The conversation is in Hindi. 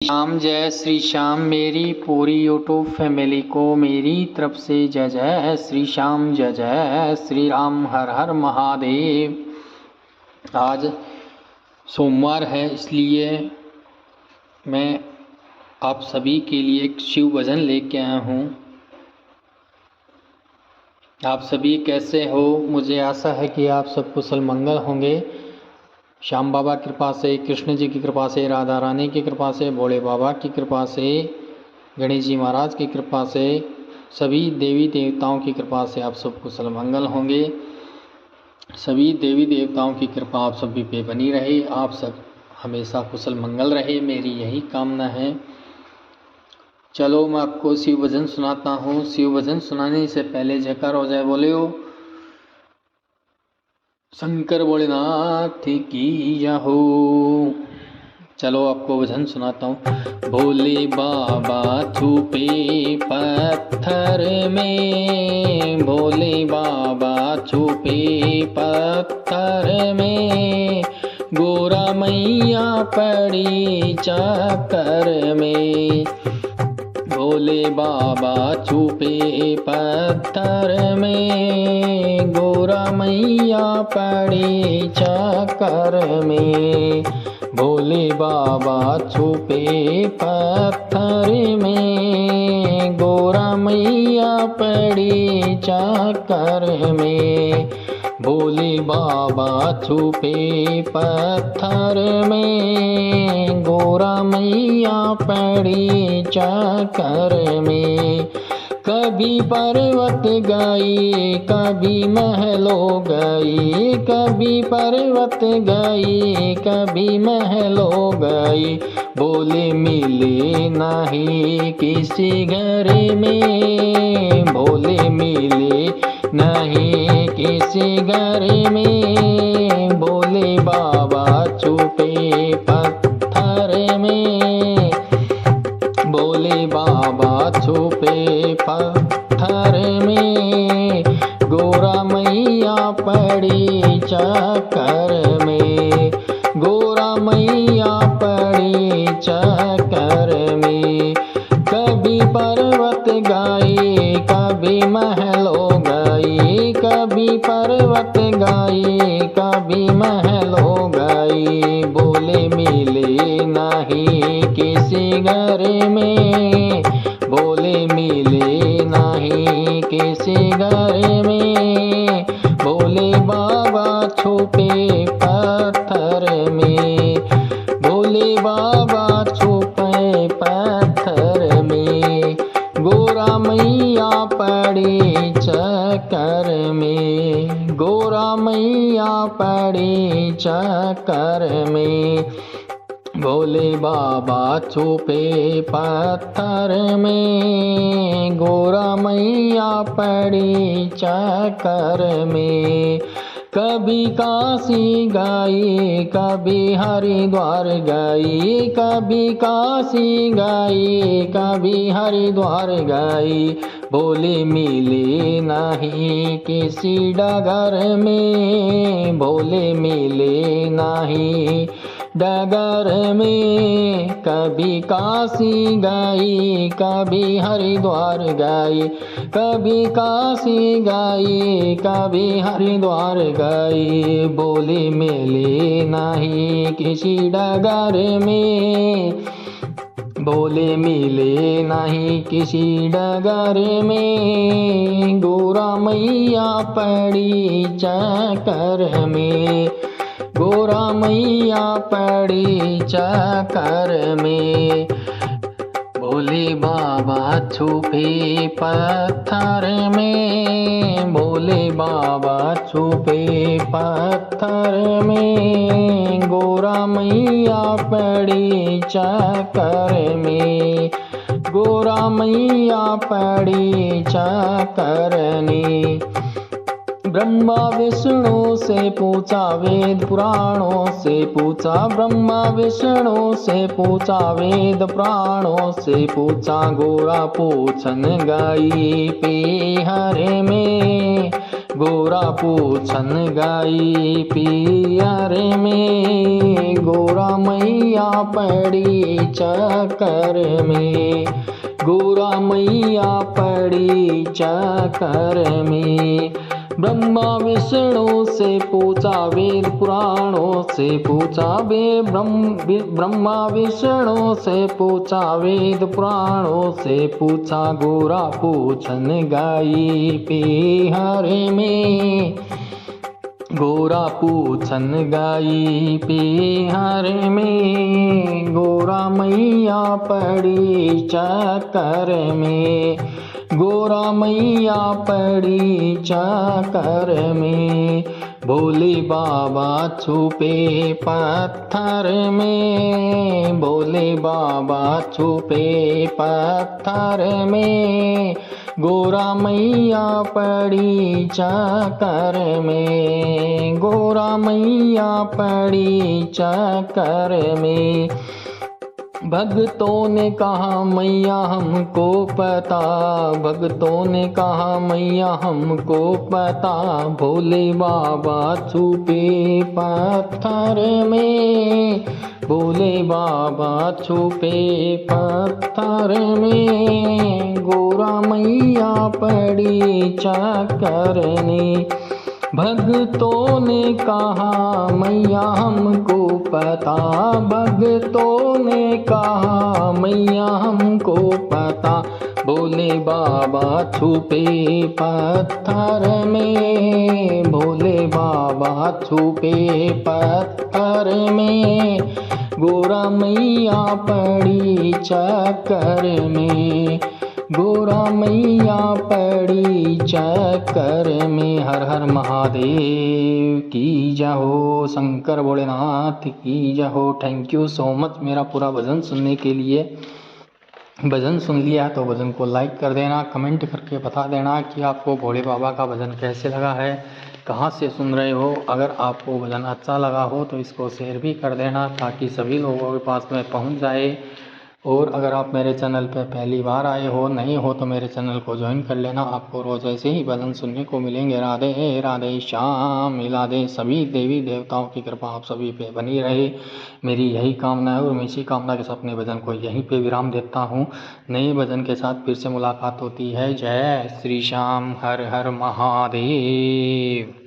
श्याम जय श्री श्याम। मेरी पूरी यूट्यूब फैमिली को मेरी तरफ से जय जय श्री श्याम, जय जय श्री राम, हर हर महादेव। आज सोमवार है, इसलिए मैं आप सभी के लिए एक शिव भजन लेके आया हूँ। आप सभी कैसे हो? मुझे आशा है कि आप सब कुशल मंगल होंगे। श्याम बाबा की कृपा से, कृष्ण जी की कृपा से, राधा रानी की कृपा से, भोले बाबा की कृपा से, गणेश जी महाराज की कृपा से, सभी देवी देवताओं की कृपा से आप सब कुशल मंगल होंगे। सभी देवी देवताओं की कृपा आप सभी पे बनी रहे, आप सब हमेशा कुशल मंगल रहे, मेरी यही कामना है। चलो मैं आपको शिव भजन सुनाता हूँ। शिव भजन सुनाने से पहले जयकार हो जाए, बोले हो शंकर भोलेनाथ की जय हो। चलो आपको भजन सुनाता हूँ। भोले बाबा छुपे पत्थर में, भोले बाबा छुपे पत्थर में, गोरा मैया पड़ी चक्कर में। भोले बाबा छुपे पत्थर में, गोरा मैया पड़ी चक्कर में। भोले बाबा छुपे पत्थर में, गोरा मैया पड़ी चक्कर में। भोले बाबा छुपे पत्थर में, गोरा मैया पड़ी चक्कर में। कभी पर्वत गई, कभी महलों गई, कभी पर्वत गई, कभी महलों गई, बोले मिले नहीं किसी घर में, भोले मिले नहीं किसी घर में। भोले बाबा छुपे पत्थर में, भोले बाबा छुपे पत्थर में, गोरा मैया पड़ी चक्कर में, गोरा मैया पड़ी चक्कर में। कभी पर्वत गई, कभी महलों गई, कभी पर्वत गई, कभी महलों गई, बोले मिले नहीं किसी घर में, बोले मिले नहीं किसी घर में। भोले बाबा छुपे पत्थर में, भोले बाबा छुपे पत्थर में, गोरा मैया पड़ी चक्कर में, गोरा मैया पड़ी चक्कर में। भोले बाबा छुपे पत्थर में, गोरा मैया पड़ी चक्कर में। कभी काशी गई, कभी हरिद्वार गई, कभी काशी गई, कभी हरिद्वार गई, बोले मिले नहीं किसी डगर में, बोले मिले नहीं डगर में। कभी काशी गई, कभी हरिद्वार गई, कभी काशी गई, कभी हरिद्वार गई, बोले मिले नहीं किसी डगर में, बोले मिले नहीं किसी डगर में। गोरा मैया पड़ी चक्कर में, गोरा मैया पड़ी चक्कर में। भोले बाबा छुपे पत्थर में, भोले बाबा छुपे पत्थर में, गोरा मैया पड़ी चक्कर में, गोरा मैया पड़ी चक्कर में। ब्रह्मा विष्णु से पूछा वेद पुराणों से पूछा, ब्रह्मा विष्णु से पूछा वेद पुराणों से पूछा, गोरा पूछन गाई पीहर में, गोरा पूछन गाई पीहर में, गोरा मैया पड़ी चक्कर में, गोरा मैया पड़ी चक्कर में। ब्रह्मा विष्णु से पूछा वेद पुराणों से पूछा, ब्रह्मा विष्णु से पूछा वेद पुराणों से पूछा, गोरा पूछन गाई पीहर में, गोरा पूछन गाई पीहर में, गोरा मैया पड़ी चक्कर में, गोरा मैया पड़ी चक्कर में। भोले बाबा छुपे पत्थर में, भोले बाबा छुपे पत्थर में, गोरा मैया पड़ी चक्कर में, गोरा मैया पड़ी चक्कर में। भक्तों ने कहा मैया हमको पता, भक्तों ने कहा मैया हमको पता, भोले बाबा छुपे पत्थर में, भोले बाबा छुपे पत्थर में, गोरा मैया पड़ी चक्कर में। भक्तों ने कहा मैया हमको पता, भक्तों ने कहा मैया हमको पता, भोले बाबा छुपे पत्थर में, भोले बाबा छुपे पत्थर में, गोरा मैया पड़ी चक्कर में, गोरा मैया पड़ी चक्कर में। हर हर महादेव की जय हो, शंकर भोलेनाथ की जय हो। थैंक यू सो मच मेरा पूरा भजन सुनने के लिए। भजन सुन लिया तो भजन को लाइक कर देना, कमेंट करके बता देना कि आपको भोले बाबा का भजन कैसे लगा है, कहाँ से सुन रहे हो। अगर आपको भजन अच्छा लगा हो तो इसको शेयर भी कर देना ताकि सभी लोगों के पास में पहुँच जाए। और अगर आप मेरे चैनल पर पहली बार आए हो, नहीं हो तो मेरे चैनल को ज्वाइन कर लेना, आपको रोज़ ऐसे ही भजन सुनने को मिलेंगे। राधे राधे श्याम राधे। सभी देवी देवताओं की कृपा आप सभी पे बनी रहे, मेरी यही कामना है। और मैं इसी कामना के साथ अपने भजन को यहीं पे विराम देता हूँ। नए भजन के साथ फिर से मुलाकात होती है। जय श्री श्याम, हर हर महादेव।